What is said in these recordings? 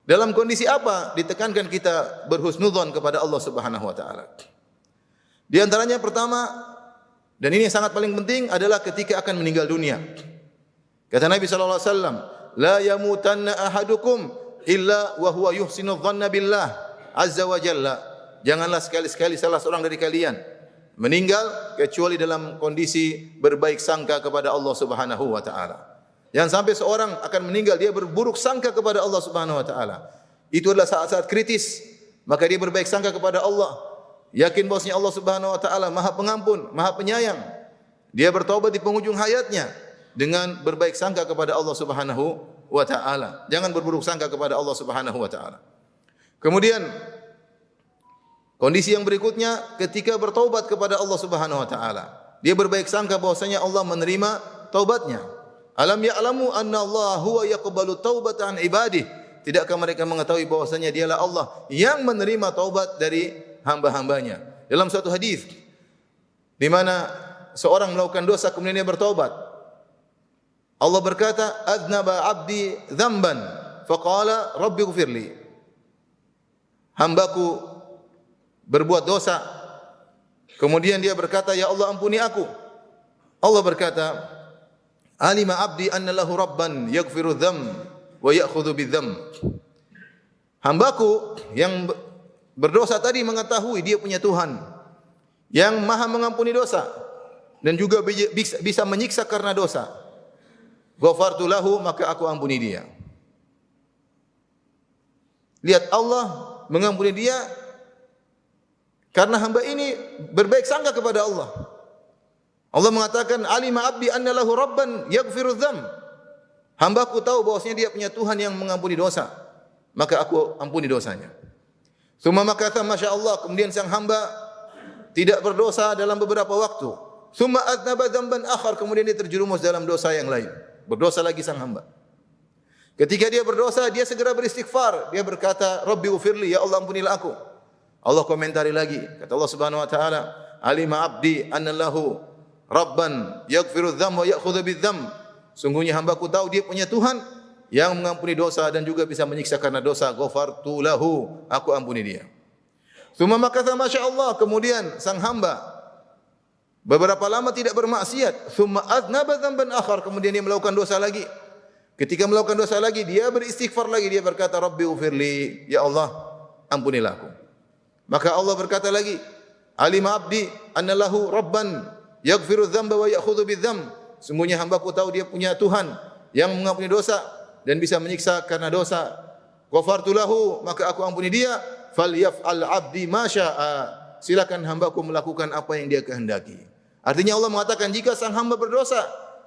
Dalam kondisi apa ditekankan kita berhusnudzon kepada Allah Subhanahu wa taala? Di antaranya pertama, dan ini yang sangat paling penting adalah ketika akan meninggal dunia. Kata Nabi sallallahu alaihi wasallam, "La yamutanna ahadukum illa wa huwa yuhsinu dhanna billah azza wa jalla." Janganlah sekali-sekali salah seorang dari kalian meninggal kecuali dalam kondisi berbaik sangka kepada Allah Subhanahu wa taala. Jangan sampai seorang akan meninggal dia berburuk sangka kepada Allah Subhanahu wa taala. Itu adalah saat-saat kritis, maka dia berbaik sangka kepada Allah. Yakin bahwasanya Allah Subhanahu wa taala Maha Pengampun, Maha Penyayang. Dia bertaubat di penghujung hayatnya dengan berbaik sangka kepada Allah Subhanahu wa taala. Jangan berburuk sangka kepada Allah Subhanahu wa taala. Kemudian kondisi yang berikutnya ketika bertaubat kepada Allah Subhanahu wa taala. Dia berbaik sangka bahwasanya Allah menerima taubatnya. Alam ya'lamu anna Allah huwa yaqbalu taubatan ibadih. Tidakkah mereka mengetahui bahwasanya dialah Allah yang menerima taubat dari hamba-hambanya. Dalam suatu hadis di mana seorang melakukan dosa kemudian dia bertaubat. Allah berkata, "Adnaba 'abdi dzamban, faqala rabbi ighfirli." Hambaku berbuat dosa. Kemudian dia berkata, "Ya Allah, ampuni aku." Allah berkata, "Alima 'abdi anna lahu rabban yaghfiru dzam wa ya'khudhu bidzam." Hambaku yang berdosa tadi mengetahui dia punya Tuhan yang Maha mengampuni dosa dan juga bisa menyiksa karena dosa. Ghafartu lahu, maka aku ampuni dia. Lihat, Allah mengampuni dia karena hamba ini berbaik sangka kepada Allah. Allah mengatakan, "Alima 'abdi anna lahu rabban yaghfiru dzam." Hambaku tahu bahwasanya dia punya Tuhan yang mengampuni dosa, maka aku ampuni dosanya. Summa makatha masyaallah, kemudian sang hamba tidak berdosa dalam beberapa waktu. Summa adnaba dzamban akhar, kemudian dia terjerumus dalam dosa yang lain. Berdosa lagi sang hamba. Ketika dia berdosa, dia segera beristighfar. Dia berkata, "Rabbi ufirli, ya Allah ampunilah aku." Allah komentari lagi. Kata Allah Subhanahu wa taala, "Alima 'abdi anna lahu rabban yaghfiru dzam wa ya'khudhu bidzam." Sungguhnya hambaku tahu dia punya Tuhan yang mengampuni dosa dan juga bisa menyiksa karena dosa. Ghafartu lahu, aku ampuni dia. Tsumma makatha masyaallah, kemudian sang hamba beberapa lama tidak bermaksiat. Tsumma adnaba dzamban akhar, kemudian dia melakukan dosa lagi. Ketika melakukan dosa lagi, dia beristighfar lagi. Dia berkata, "Rabbi ufirli, ya Allah ampunilah aku." Maka Allah berkata lagi, "Alima 'abdi anna lahu rabban yaghfiru dzamba wa ya'khudhu bidzam." Sungguhnya hambaku tahu dia punya Tuhan yang mengampuni dosa dan bisa menyiksa karena dosa. Ghafartu lahu, maka aku ampuni dia. Falyaf'al 'abdi ma syaa. Silakan hambaku melakukan apa yang dia kehendaki. Artinya Allah mengatakan jika sang hamba berdosa,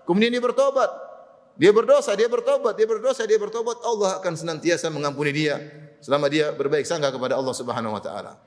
kemudian dia bertobat, dia berdosa, dia bertobat, dia berdosa, dia bertobat, Allah akan senantiasa mengampuni dia selama dia berbaik sangka kepada Allah Subhanahu wa taala.